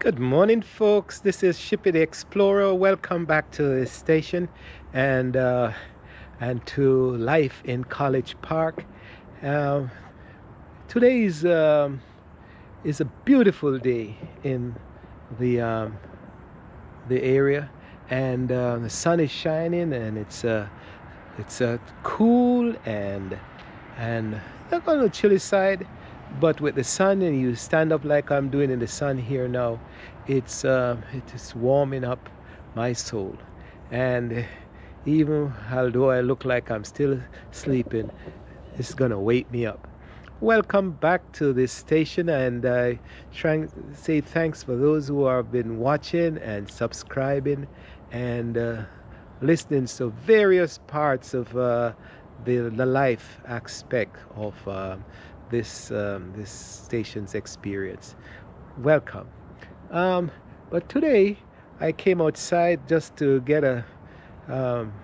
Good morning, folks. This is Shippy the Explorer. Welcome back to the station and to life in College Park. Um, Today is a beautiful day in the area, and the sun is shining, and it's cool and not on the chilly side, but with the sun, and you stand up like I'm doing in the sun here now, it is warming up my soul. And even although I look like I'm still sleeping, it's gonna wake me up. Welcome back to this station, and I try to say thanks for those who have been watching and subscribing and listening to various parts of the life aspect of this station's experience. Welcome. But today I came outside just to get a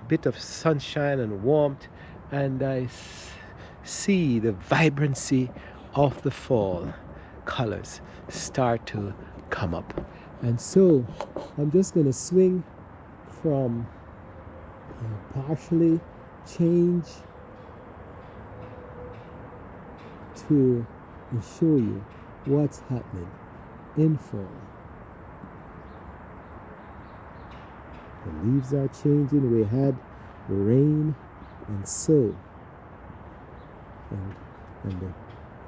bit of sunshine and warmth, and I see the vibrancy of the fall colors start to come up. And so I'm just going to swing from partially change to show you what's happening in fall. The leaves are changing. We had rain and so, and the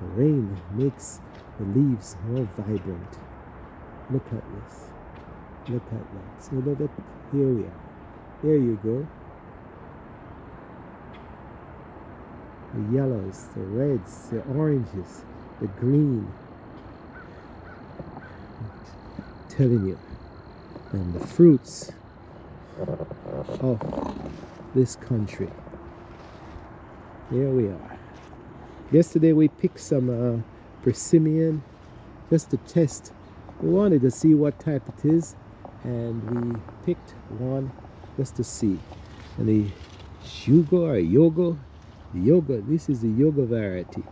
rain makes the leaves more vibrant. Look at this. Look at that. So look, here we are. There you go. The yellows, the reds, the oranges, the green. I'm telling you. And the fruits of this country. Here we are. Yesterday we picked some persimmon just to test. We wanted to see what type it is, and we picked one just to see. And the yoga, this is the yoga variety.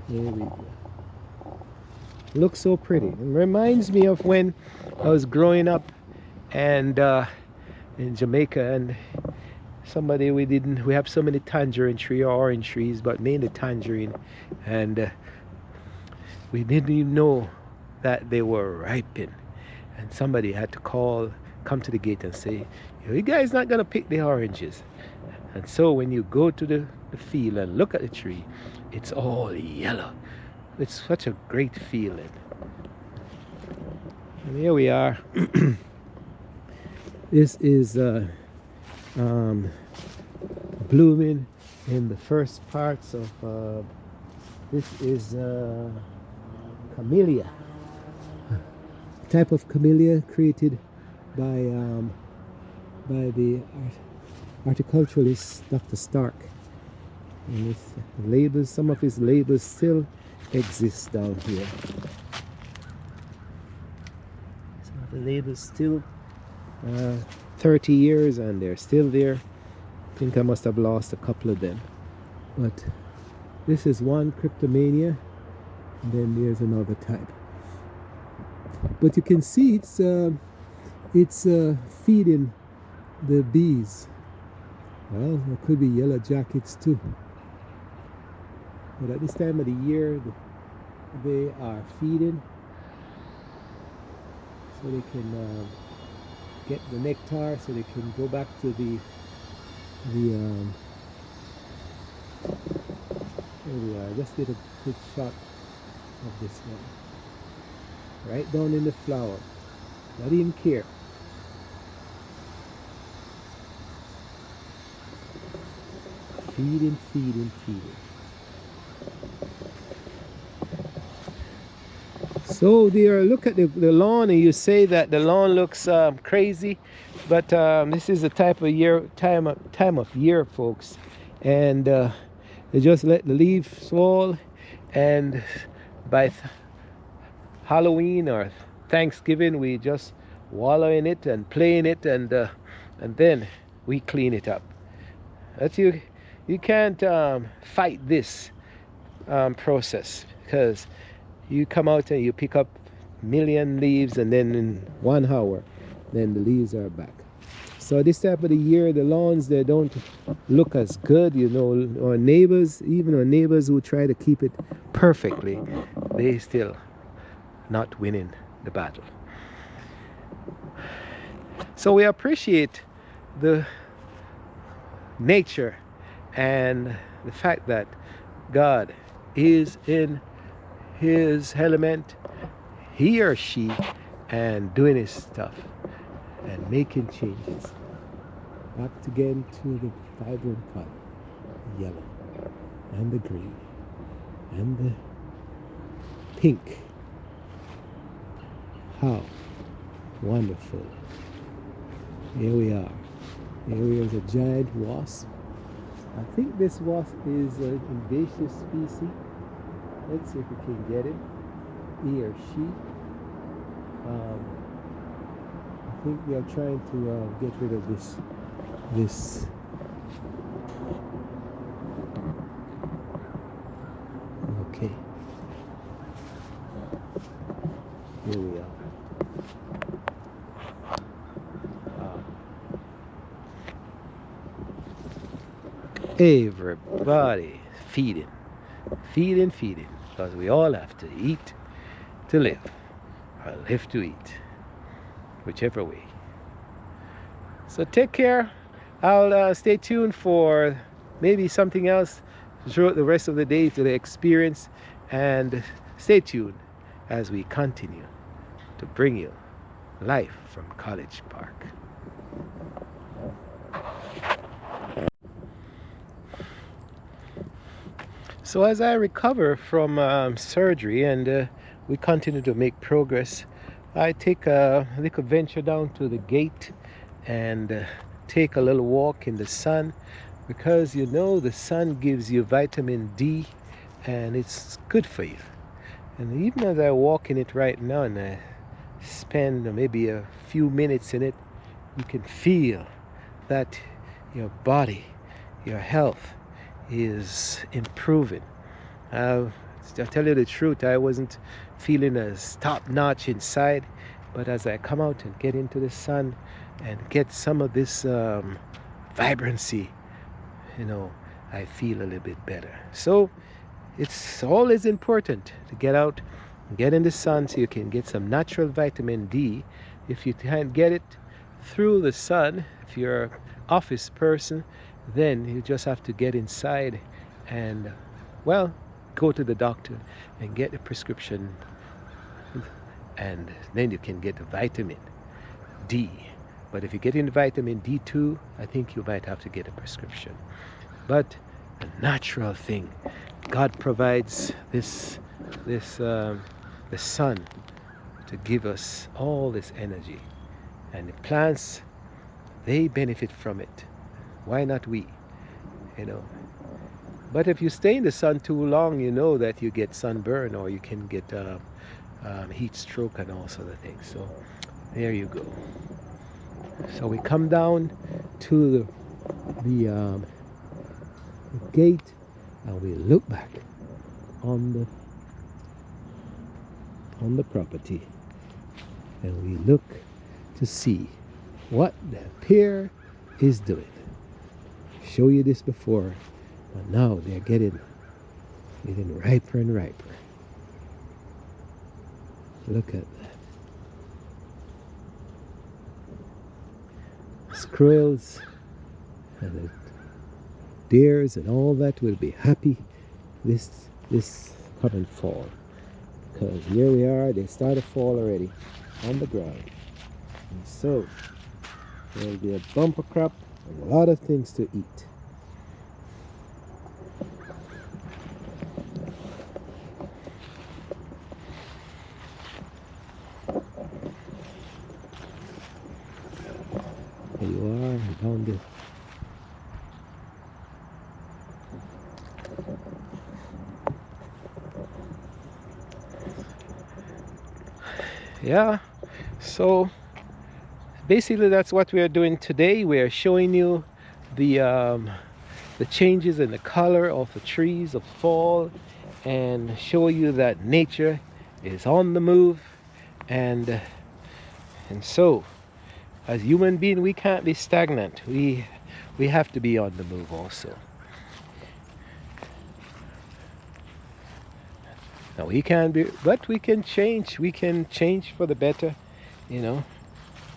There we go. Looks so pretty. It reminds me of when I was growing up and in Jamaica, and we have so many tangerine tree or orange trees, but mainly tangerine, and we didn't even know that they were ripened, and somebody had to come to the gate and say, you guys not gonna pick the oranges. And so when you go to the field and look at the tree, it's all yellow. It's such a great feeling. And here we are. This is blooming in the first parts of this is camellia, a type of camellia created by the horticulturalist Dr. Stark. And his labels, some of his labels still exist down here. Some of the labels still 30 years, and they're still there. I think I must have lost a couple of them. But this is one cryptomania, and then there's another type. But you can see it's feeding the bees. Well, there could be yellow jackets too. But at this time of the year, they are feeding, so they can get the nectar, so they can go back to there we are. Just did a quick shot of this one, right down in the flower. Not even care. Feeding, feeding, feeding. So there, look at the lawn, and you say that the lawn looks crazy, but this is the time of year, folks, and they just let the leaves fall, and by Halloween or Thanksgiving we just wallow in it and play in it, and then we clean it up. But you can't fight this process, because you come out and you pick up million leaves, and then in 1 hour, then the leaves are back. So this type of the year, the lawns, they don't look as good, you know. Our neighbors, even our neighbors who try to keep it perfectly, they still not winning the battle. So we appreciate the nature and the fact that God is in his element, he or she, and doing his stuff and making changes. Back again to the vibrant color, the yellow and the green and the pink. How wonderful. Here we are. Here is a giant wasp. I think this wasp is an invasive species. Let's see if we can get it. He or she. I think we are trying to get rid of this. Okay. Here we are. Everybody feeding, because we all have to eat to live, or live to eat, whichever way. So take care. I'll stay tuned for maybe something else throughout the rest of the day to the experience, and stay tuned as we continue to bring you life from College Park. So as I recover from surgery and we continue to make progress, I take a little venture down to the gate and take a little walk in the sun, because you know the sun gives you vitamin D and it's good for you. And even as I walk in it right now and I spend maybe a few minutes in it, you can feel that your body, your health is improving. To tell you the truth, I wasn't feeling as top-notch inside, but as I come out and get into the sun and get some of this vibrancy, you know, I feel a little bit better. So it's always important to get out and get in the sun so you can get some natural vitamin D. If you can't get it through the sun, if you're an office person, then you just have to get inside and, well, go to the doctor and get a prescription, and then you can get the vitamin D. But if you get in vitamin D2, I think you might have to get a prescription. But a natural thing, God provides the sun to give us all this energy, and the plants, they benefit from it. Why not we? You know. But if you stay in the sun too long, you know that you get sunburn, or you can get heat stroke and all sort of things. So there you go. So we come down to the gate and we look back on the property, and we look to see what the pier is doing. Show you this before, but now they're getting riper and riper. Look at that. Squirrels and the deers and all that will be happy this coming fall, because here we are, they start to fall already on the ground, and so there will be a bumper crop and a lot of things to eat. There you are, down there. Yeah, so basically that's what we are doing today. We are showing you the changes in the color of the trees of fall, and show you that nature is on the move, And so as human beings, we can't be stagnant. We have to be on the move also. Now we can be, but we can change. We can change for the better, you know,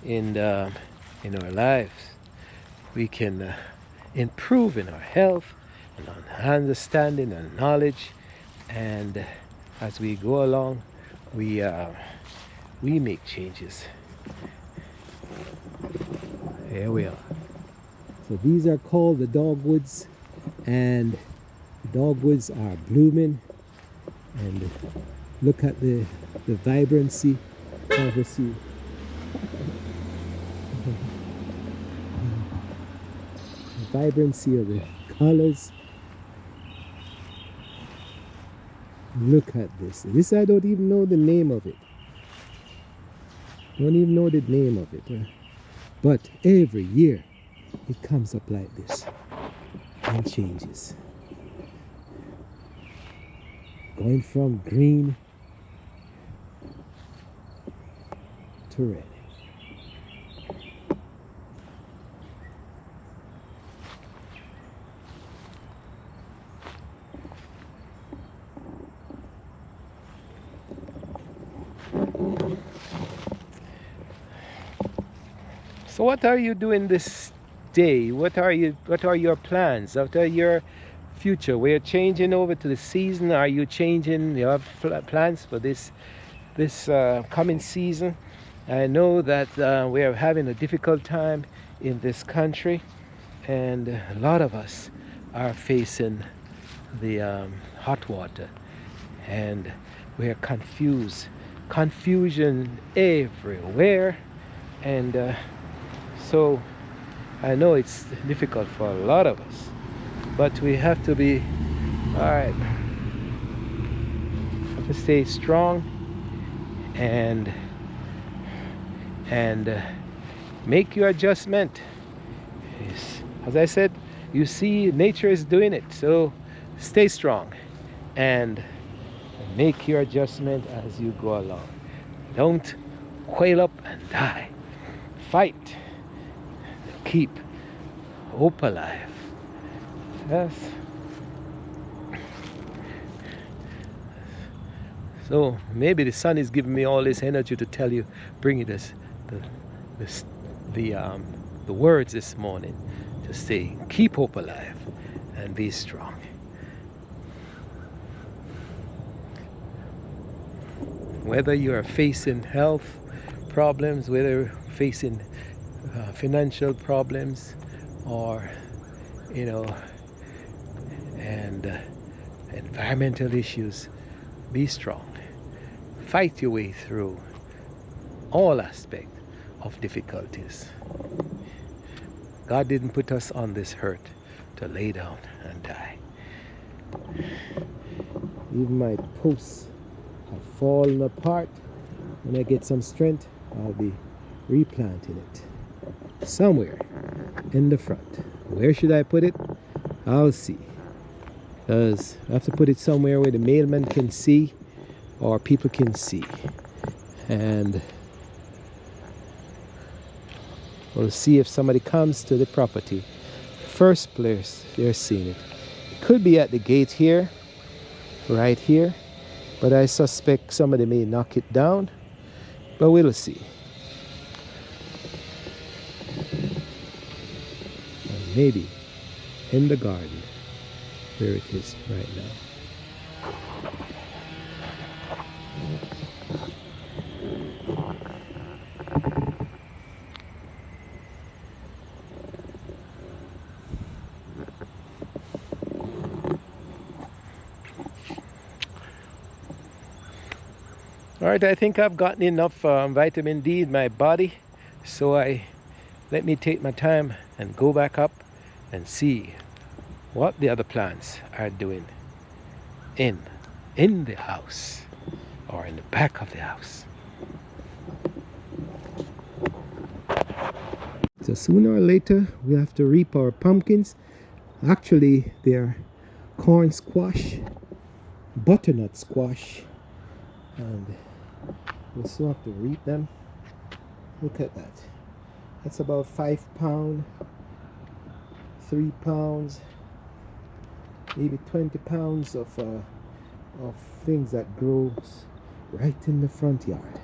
in our lives. We can improve in our health and our understanding and knowledge, and as we go along, we make changes. Here we are. So these are called the dogwoods, and the dogwoods are blooming. And look at the vibrancy of the sea. The vibrancy of the colors. Look at this. This I don't even know the name of it. Don't even know the name of it. But every year it comes up like this and changes. Going from green to red. So what are you doing this day? What are your plans? What are your future? We're changing over to the season. Are you changing your plans for this coming season? I know that we are having a difficult time in this country, and a lot of us are facing the hot water, and we're confused. Confusion everywhere, and so I know it's difficult for a lot of us, but we have to be alright. Have to stay strong and make your adjustment. Yes. As I said, you see, nature is doing it, so stay strong and make your adjustment as you go along. Don't quail up and die. Fight. Keep hope alive. Yes. So maybe the sun is giving me all this energy to tell you, bring you the words this morning to say, keep hope alive and be strong. Whether you are facing health problems, whether you're facing financial problems, or and environmental issues, be strong. Fight your way through all aspects of difficulties. God didn't put us on this earth to lay down and die. Even my posts have fallen apart. When I get some strength, I'll be replanting it somewhere in the front. Where should I put it? I'll see. Because I have to put it somewhere where the mailman can see or people can see. And we'll see if somebody comes to the property. First place they're seeing it. It could be at the gate here, right here. But I suspect somebody may knock it down. But we'll see. And maybe in the garden where it is right now. All right, I think I've gotten enough vitamin D in my body, so let me take my time and go back up and see what the other plants are doing in the house or in the back of the house. So sooner or later we have to reap our pumpkins. Actually, they're corn squash, butternut squash, and We still have to reap them. Look at that. That's about 5 pounds, 3 pounds, maybe 20 pounds of things that grows right in the front yard.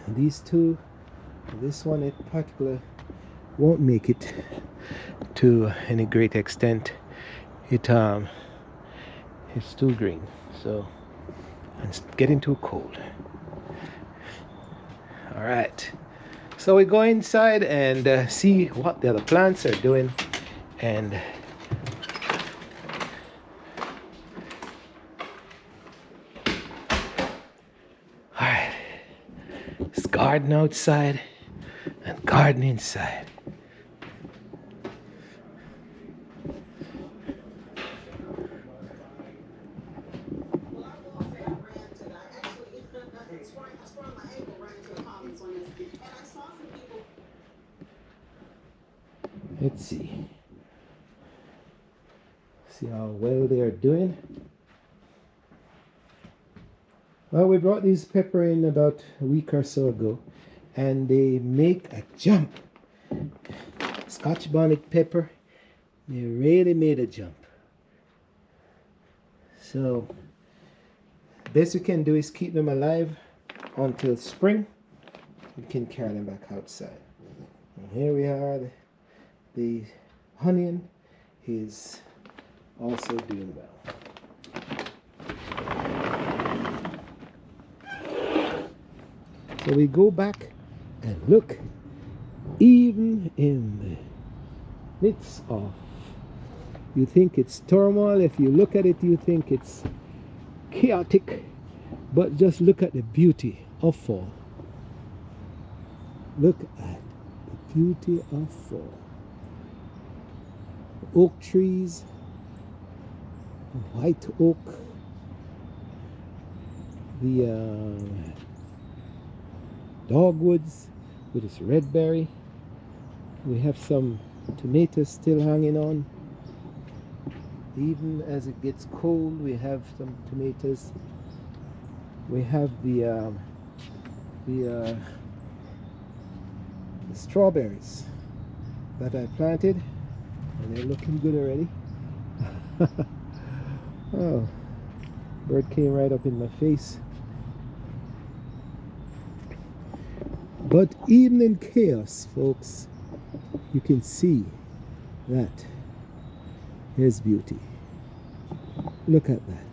And these two, this one in particular, won't make it to any great extent. It's too green, so it's getting too cold. All right, so we go inside and see what the other plants are doing. And all right, it's garden outside and garden inside. Let's see how well they are doing. Well, we brought these pepper in about a week or so ago, and they make a jump. Scotch bonnet pepper, they really made a jump. So best we can do is keep them alive until spring. We can carry them back outside. And here we are. The onion is also doing well. So we go back and look, even in the midst of, you think it's turmoil, if you look at it you think it's chaotic, but just look at the beauty of fall. Look at the beauty of fall. Oak trees, white oak, the dogwoods with its red berry. We have some tomatoes still hanging on. Even as it gets cold, we have some tomatoes. We have the strawberries that I planted, and they're looking good already. Oh, bird came right up in my face. But even in chaos, folks, you can see that there's beauty. Look at that.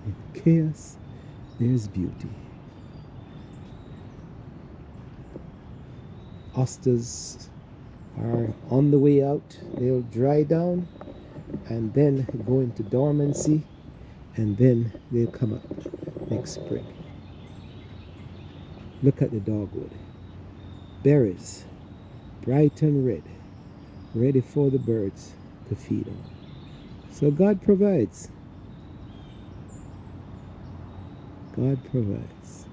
In chaos, there's beauty. Asters are on the way out. They'll dry down and then go into dormancy, and then they'll come up next spring. Look at the dogwood. Berries, bright and red, ready for the birds to feed on. So God provides. God provides.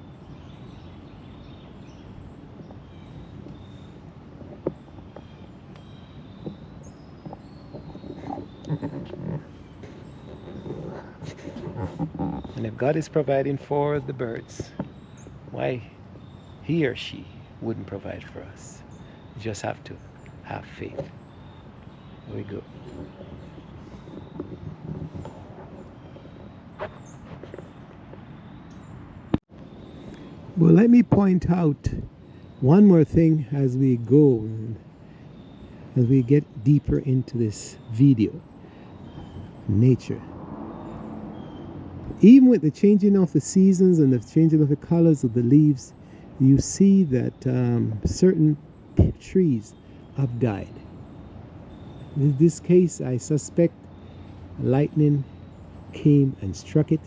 And if God is providing for the birds, why he or she wouldn't provide for us? You just have to have faith. Here we go. Well, let me point out one more thing as we go, as we get deeper into this video. Nature. Even with the changing of the seasons and the changing of the colors of the leaves, you see that certain trees have died. In this case, I suspect lightning came and struck it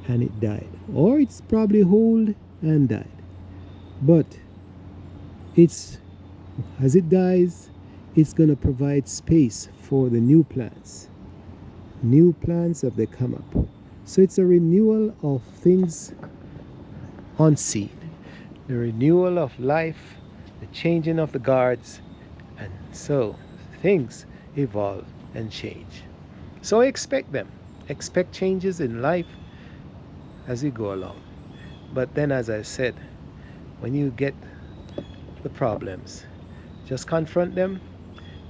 and it died. Or it's probably old and died. But it's, as it dies, it's going to provide space for the new plants. New plants as they come up. So it's a renewal of things unseen. The renewal of life, the changing of the guards, and so things evolve and change. So expect them. Expect changes in life. as we go along. But then, as I said, when you get the problems, just confront them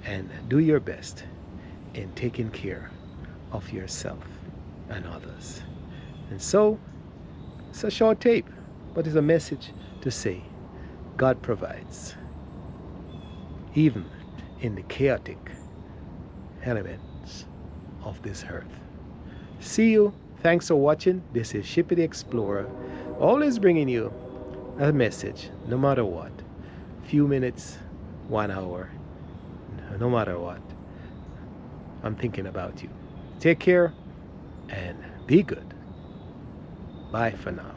and do your best in taking care of yourself and others. And so, it's a short tape, but it's a message to say God provides, even in the chaotic elements of this earth. See you. Thanks for watching. This is Shippy the Explorer, always bringing you a message, no matter what. Few minutes, 1 hour, no matter what. I'm thinking about you. Take care and be good. Bye for now.